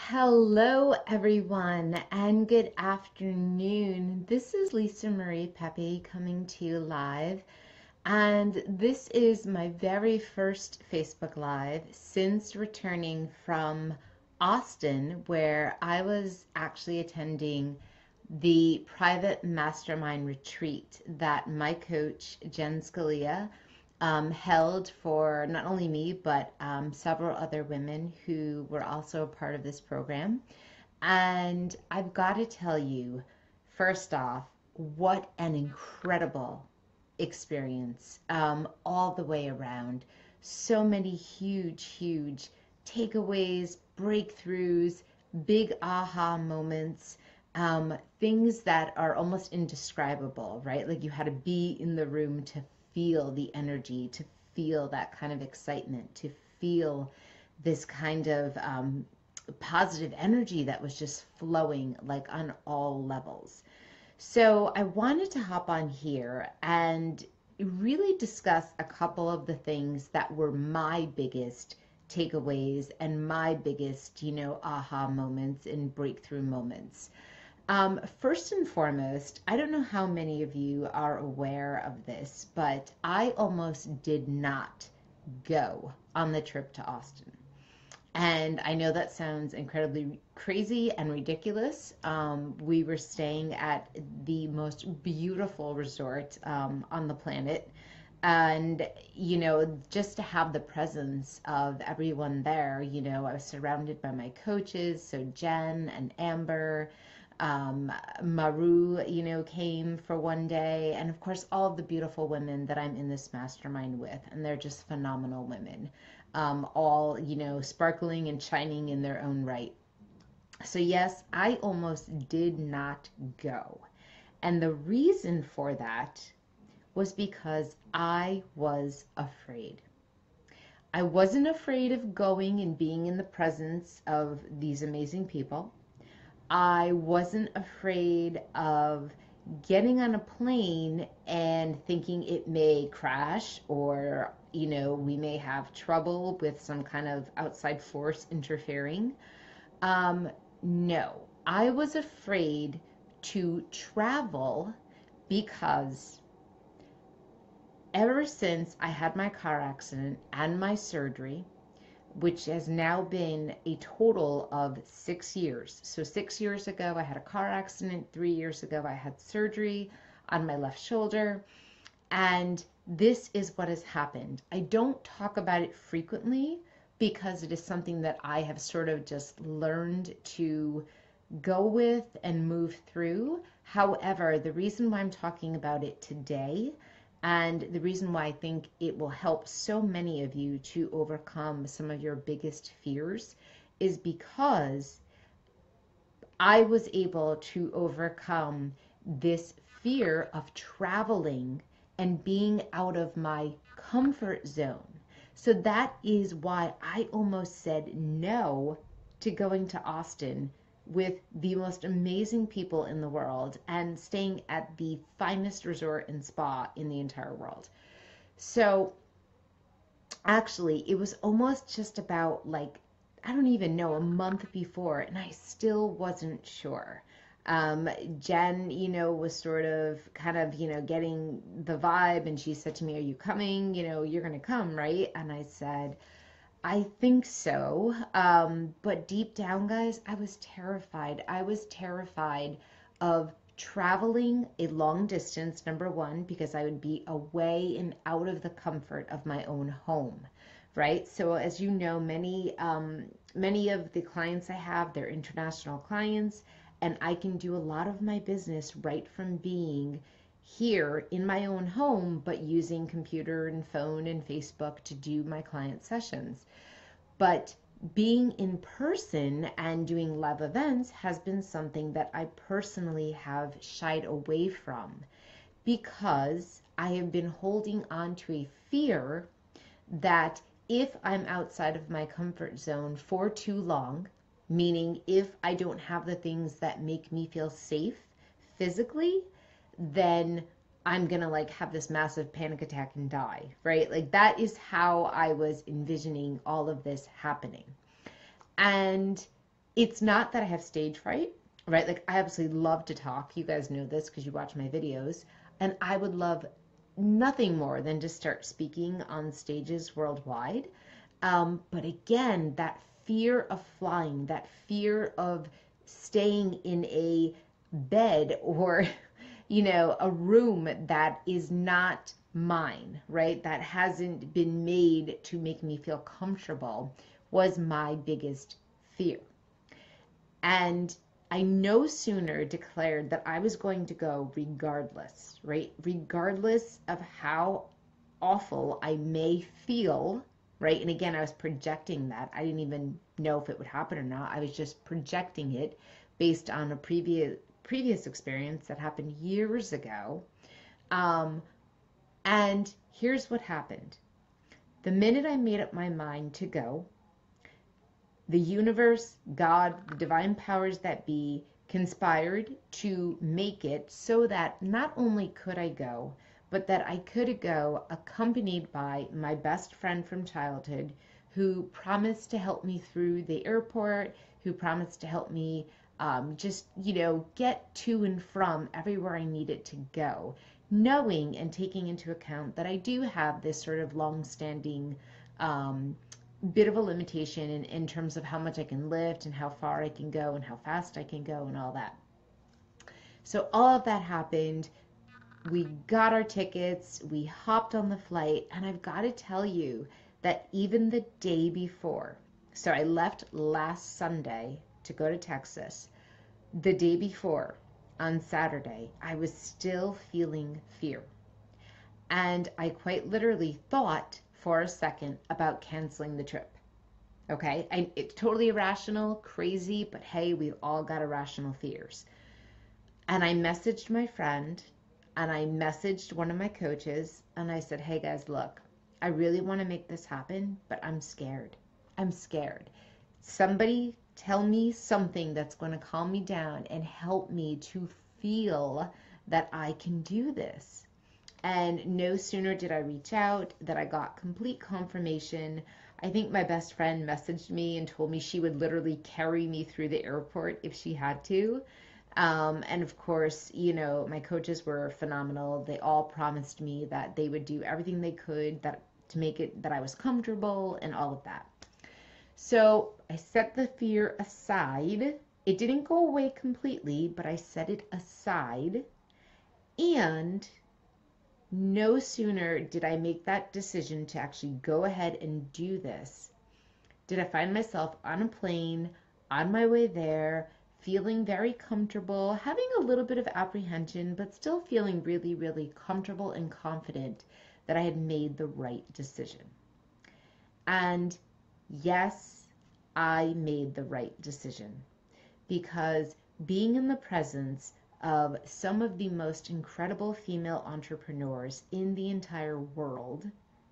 Hello, everyone, and good afternoon. This is Lisa Marie Pepe coming to you live, and this is my very first Facebook Live since returning from Austin, where I was actually attending the private mastermind retreat that my coach, Jen Scalia, held for not only me, but several other women who were also a part of this program. And I've got to tell you, first off, what an incredible experience all the way around. So many huge takeaways, breakthroughs, big aha moments, things that are almost indescribable, right? Like you had to be in the room to feel the energy, to feel that kind of excitement, to feel this kind of positive energy that was just flowing like on all levels. So I wanted to hop on here and really discuss a couple of the things that were my biggest takeaways and my biggest, aha moments and breakthrough moments. First and foremost, I don't know how many of you are aware of this, but I almost did not go on the trip to Austin. And I know that sounds incredibly crazy and ridiculous. We were staying at the most beautiful resort on the planet. And, just to have the presence of everyone there, I was surrounded by my coaches. So Jen and Amber, Maru, came for one day. And of course, all of the beautiful women that I'm in this mastermind with. And they're just phenomenal women, all, sparkling and shining in their own right. So yes, I almost did not go. And the reason for that was because I was afraid. I wasn't afraid of going and being in the presence of these amazing people. I wasn't afraid of getting on a plane and thinking it may crash or, we may have trouble with some kind of outside force interfering. No, I was afraid to travel because ever since I had my car accident and my surgery, which has now been a total of 6 years. So 6 years ago, I had a car accident. 3 years ago, I had surgery on my left shoulder. And this is what has happened. I don't talk about it frequently because it is something that I have sort of just learned to go with and move through. However, the reason why I'm talking about it today and the reason why I think it will help so many of you to overcome some of your biggest fears is because I was able to overcome this fear of traveling and being out of my comfort zone. So that is why I almost said no to going to Austin with the most amazing people in the world and staying at the finest resort and spa in the entire world. So actually, it was almost just about like, I don't even know, a month before, and I still wasn't sure. Jen, was sort of kind of, getting the vibe, and she said to me, "Are you coming? You're going to come, right?" And I said, I think so. But deep down, guys, I was terrified. I was terrified of traveling a long distance, number one, because I would be away and out of the comfort of my own home, right? So as you know, many of the clients I have, they're international clients, and I can do a lot of my business right from being here in my own home, but using computer and phone and Facebook to do my client sessions. But being in person and doing live events has been something that I personally have shied away from because I have been holding on to a fear that if I'm outside of my comfort zone for too long, meaning if I don't have the things that make me feel safe physically, then I'm gonna like have this massive panic attack and die, right? Like that is how I was envisioning all of this happening. And It's not that I have stage fright, right? Like I absolutely love to talk. You guys know this because you watch my videos. And I would love nothing more than to start speaking on stages worldwide. But again, that fear of flying, that fear of staying in a bed or, a room that is not mine, right? That hasn't been made to make me feel comfortable was my biggest fear. And I no sooner declared that I was going to go regardless, right? Regardless of how awful I may feel, right? And again, I was projecting that. I didn't even know if it would happen or not. I was just projecting it based on a previous experience that happened years ago. Um, and here's what happened. The minute I made up my mind to go, the universe, God, the divine powers that be conspired to make it so that not only could I go, but that I could go accompanied by my best friend from childhood who promised to help me through the airport, who promised to help me get to and from everywhere I needed to go, knowing and taking into account that I do have this sort of long-standing bit of a limitation in terms of how much I can lift and how far I can go and how fast I can go and all that. So all of that happened. We got our tickets, we hopped on the flight, and I've got to tell you that even the day before, so I left last Sunday to go to Texas, the day before, on Saturday, I was still feeling fear. And I quite literally thought for a second about canceling the trip. Okay, it's totally irrational, crazy, but hey, we've all got irrational fears. And I messaged my friend and I messaged one of my coaches and I said, hey guys, look, I really want to make this happen, but I'm scared. I'm scared. Somebody tell me something that's going to calm me down and help me to feel that I can do this. And no sooner did I reach out that I got complete confirmation. I think my best friend messaged me and told me she would literally carry me through the airport if she had to. And of course, my coaches were phenomenal. They all promised me that they would do everything they could to make it that I was comfortable and all of that. So I set the fear aside. It didn't go away completely, but I set it aside. And no sooner did I make that decision to actually go ahead and do this, did I find myself on a plane, on my way there, feeling very comfortable, having a little bit of apprehension, but still feeling really, really comfortable and confident that I had made the right decision. And yes, I made the right decision because being in the presence of some of the most incredible female entrepreneurs in the entire world,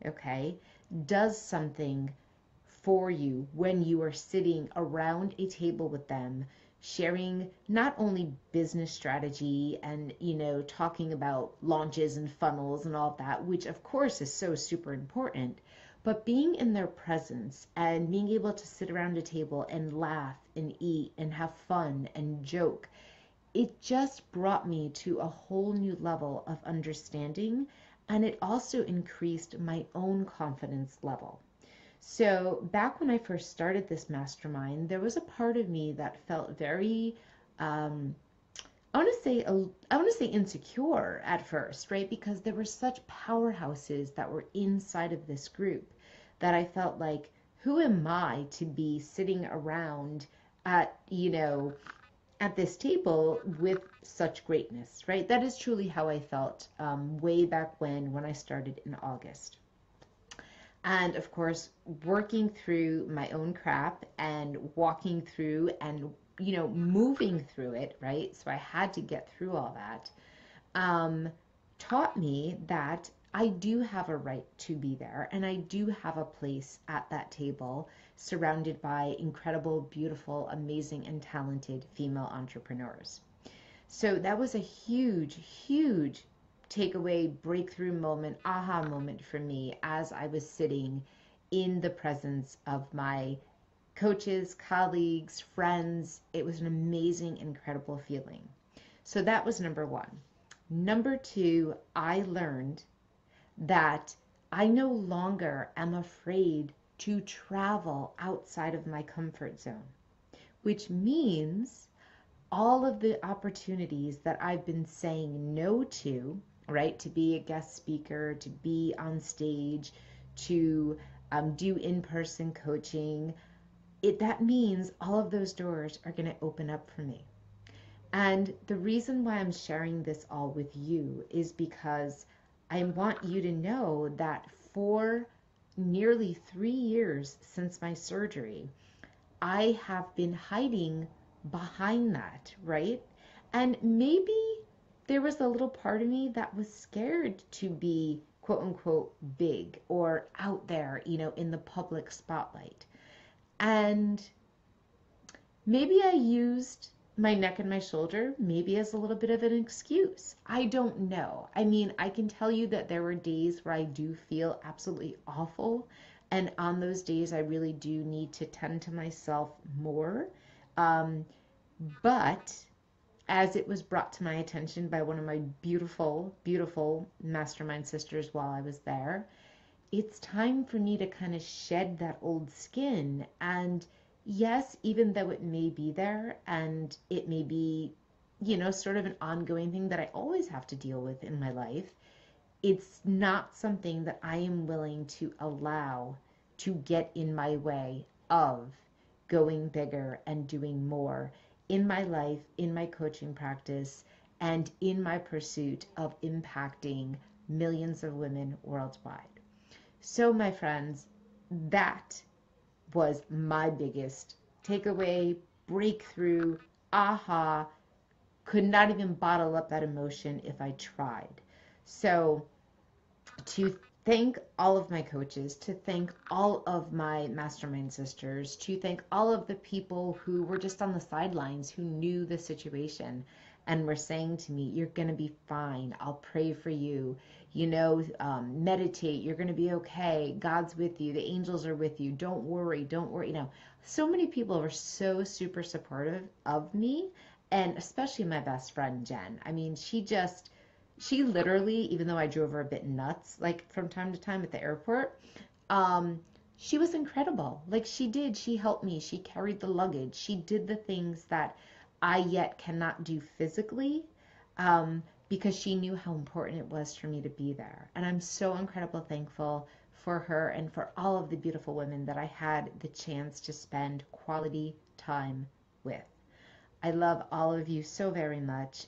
okay, does something for you when you are sitting around a table with them, sharing not only business strategy and, talking about launches and funnels and all of that, which of course is so super important, but being in their presence and being able to sit around a table and laugh and eat and have fun and joke, it just brought me to a whole new level of understanding, and it also increased my own confidence level. So back when I first started this mastermind, there was a part of me that felt very, I want to say insecure at first, right? Because there were such powerhouses that were inside of this group that I felt like, who am I to be sitting around at, at this table with such greatness, right? That is truly how I felt way back when I started in August. And of course, working through my own crap and walking through and, moving through it, right? So I had to get through all that, taught me that I do have a right to be there and I do have a place at that table surrounded by incredible, beautiful, amazing, and talented female entrepreneurs. So that was a huge, huge takeaway, breakthrough moment, aha moment for me as I was sitting in the presence of my coaches, colleagues, friends. It was an amazing, incredible feeling. So that was number one. Number two, I learned that I no longer am afraid to travel outside of my comfort zone, which means all of the opportunities that I've been saying no to, right? To be a guest speaker, to be on stage, to do in-person coaching, that means all of those doors are going to open up for me. And the reason why I'm sharing this all with you is because I want you to know that for nearly 3 years since my surgery, I have been hiding behind that, right? And maybe there was a little part of me that was scared to be quote unquote big or out there, in the public spotlight. And maybe I used my neck and my shoulder maybe as a little bit of an excuse. I don't know. I mean, I can tell you that there were days where I do feel absolutely awful. And on those days, I really do need to tend to myself more. Um, but as it was brought to my attention by one of my beautiful, beautiful mastermind sisters while I was there, it's time for me to kind of shed that old skin. And yes, even though it may be there and it may be, sort of an ongoing thing that I always have to deal with in my life, it's not something that I am willing to allow to get in my way of going bigger and doing more in my life, in my coaching practice, and in my pursuit of impacting millions of women worldwide. So, my friends, that was my biggest takeaway, breakthrough, aha. Could not even bottle up that emotion if I tried. So, to thank all of my coaches, to thank all of my mastermind sisters, to thank all of the people who were just on the sidelines who knew the situation and were saying to me, you're going to be fine. I'll pray for you. Meditate. You're going to be okay. God's with you. The angels are with you. Don't worry. Don't worry. So many people were so super supportive of me, and especially my best friend, Jen. I mean, she literally, even though I drove her a bit nuts, like from time to time at the airport, um, she was incredible. Like she helped me. She carried the luggage. She did the things that I yet cannot do physically, because she knew how important it was for me to be there. And I'm so incredibly thankful for her and for all of the beautiful women that I had the chance to spend quality time with. I love all of you so very much,